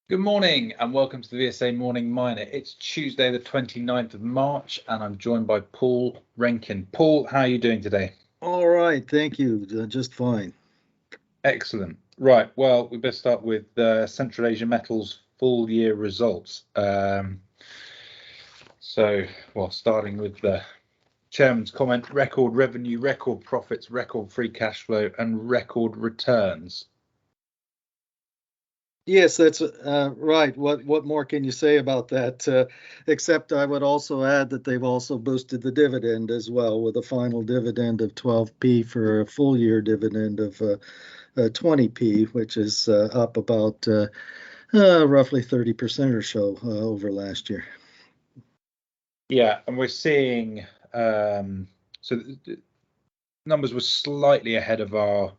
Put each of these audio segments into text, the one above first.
Good morning and welcome to the VSA Morning Miner. It's Tuesday the 29th of March and I'm joined by Paul Rankin. Paul, how are you doing today? All right, thank you. Just fine. Excellent. Right, well, we best start with Central Asia Metals full year results. Starting with the chairman's comment, record revenue, record profits, record free cash flow and record returns. Yes, that's right. What more can you say about that? Except I would also add that they've also boosted the dividend as well with a final dividend of 12p for a full year dividend of 20p, which is up about roughly 30% or so over last year. Yeah, and we're seeing the numbers were slightly ahead of our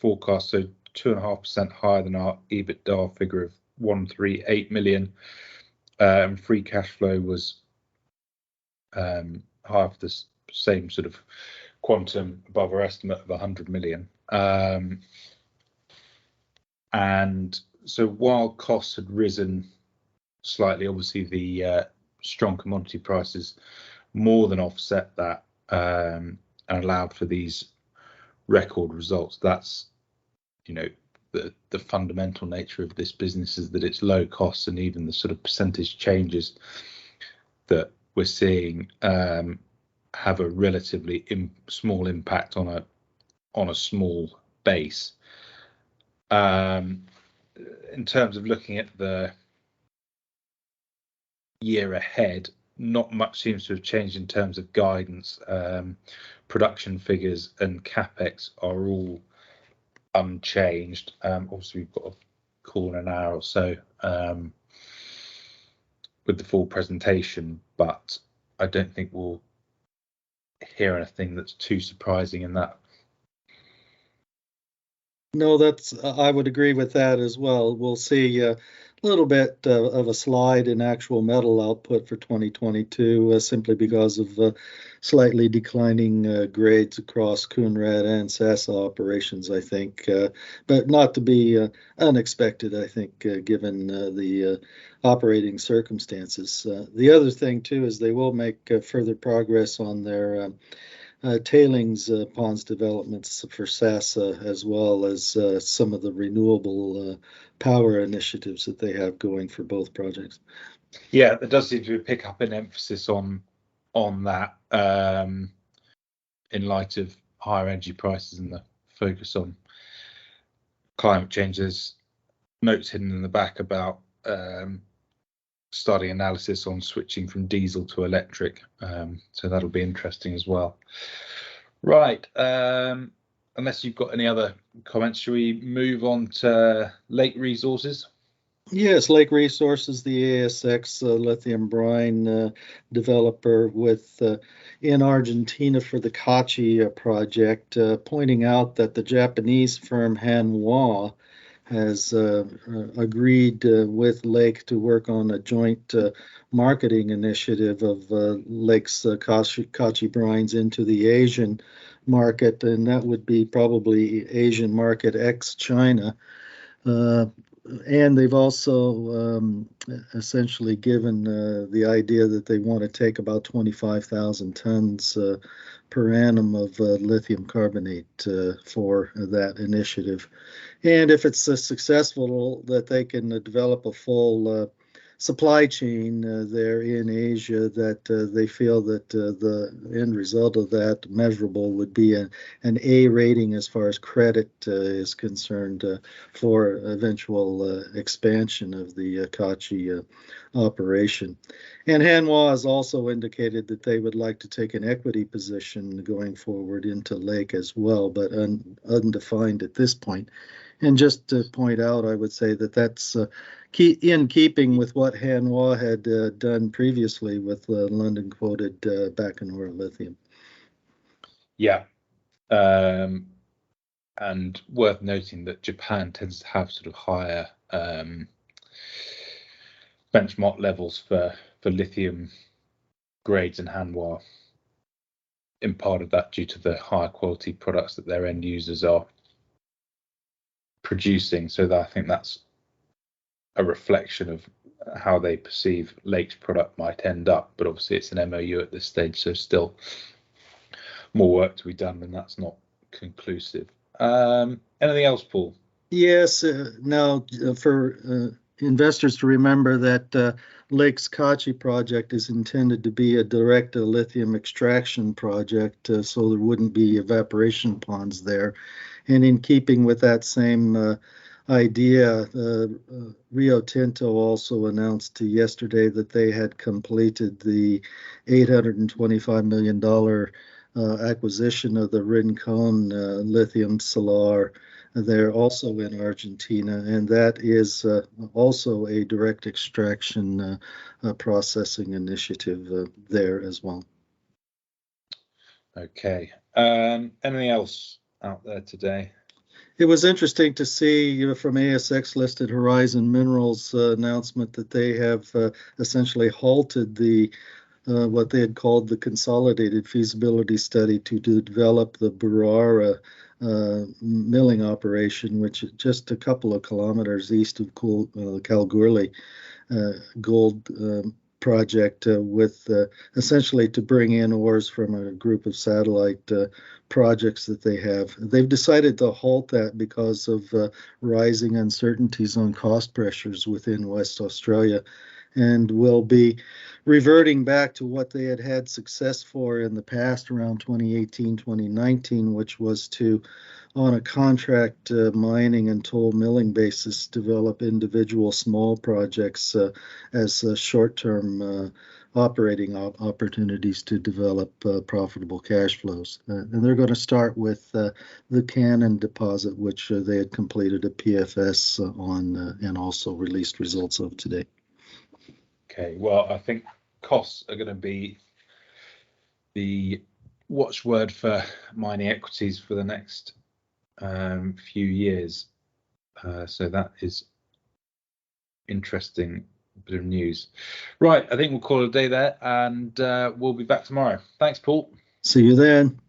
forecast, so 2.5% higher than our EBITDA figure of 138 million. Free cash flow was half the same sort of quantum above our estimate of 100 million. And so while costs had risen slightly, obviously the strong commodity prices more than offset that and allowed for these record results. That's, the fundamental nature of this business is that it's low costs, and even the sort of percentage changes that we're seeing have a relatively small impact on a small base. In terms of looking at the year ahead, not much seems to have changed in terms of guidance. Production figures and capex are all unchanged. Obviously, we've got a call in an hour or so with the full presentation, but I don't think we'll hear anything that's too surprising in that. No, I would agree with that as well. We'll see a little bit of a slide in actual metal output for 2022 simply because of slightly declining grades across Coonrad and SASA operations, I think, but not to be unexpected, I think, given the operating circumstances. The other thing, too, is they will make further progress on their tailings ponds developments for SASA, as well as some of the renewable power initiatives that they have going for both projects. Yeah, there does seem to be a pick up in emphasis on that in light of higher energy prices and the focus on climate change. There's notes hidden in the back about starting analysis on switching from diesel to electric, so that'll be interesting as well. Right, unless you've got any other comments, shall we move on to Lake Resources? Yes, Lake Resources, the ASX lithium brine developer in Argentina for the Kachi project, pointing out that the Japanese firm Hanwha has agreed with Lake to work on a joint marketing initiative of Lake's Kachi brines into the Asian market, and that would be probably Asian market ex-China. And they've also essentially given the idea that they want to take about 25,000 tons per annum of lithium carbonate for that initiative. And if it's successful, that they can develop a full supply chain there in Asia, that they feel that the end result of that measurable would be an A rating as far as credit is concerned for eventual expansion of the Kachi operation. And Hanwha has also indicated that they would like to take an equity position going forward into Lake as well, but undefined at this point. And just to point out, I would say that that's in keeping with what Hanwha had done previously with London quoted Bacanora Lithium. Yeah, and worth noting that Japan tends to have sort of higher benchmark levels for lithium grades in Hanwha, in part of that due to the higher quality products that their end users are producing. So that I think that's a reflection of how they perceive Lake's product might end up. But obviously it's an MOU at this stage, so still more work to be done, and that's not conclusive. Anything else, Paul? Yes. Now, for investors to remember that Lake's Kachi project is intended to be a direct lithium extraction project, so there wouldn't be evaporation ponds there. And in keeping with that same idea, Rio Tinto also announced yesterday that they had completed the $825 million acquisition of the Rincon lithium salar. They're also in Argentina, and that is also a direct extraction processing initiative there as well. Okay. Anything else out there today? It was interesting to see from ASX listed Horizon Minerals announcement that they have essentially halted the what they had called the consolidated feasibility study to develop the Burara milling operation, which is just a couple of kilometers east of Kalgoorlie gold project, with essentially to bring in ores from a group of satellite projects that they have. They've decided to halt that because of rising uncertainties on cost pressures within West Australia, and will be reverting back to what they had success for in the past around 2018, 2019, which was to, on a contract mining and toll milling basis, develop individual small projects as short-term operating opportunities to develop profitable cash flows. And they're going to start with the Cannon deposit, which they had completed a PFS on and also released results of today. Okay, well, I think costs are going to be the watchword for mining equities for the next few years. So that is interesting bit of news. Right, I think we'll call it a day there, and we'll be back tomorrow. Thanks, Paul. See you then.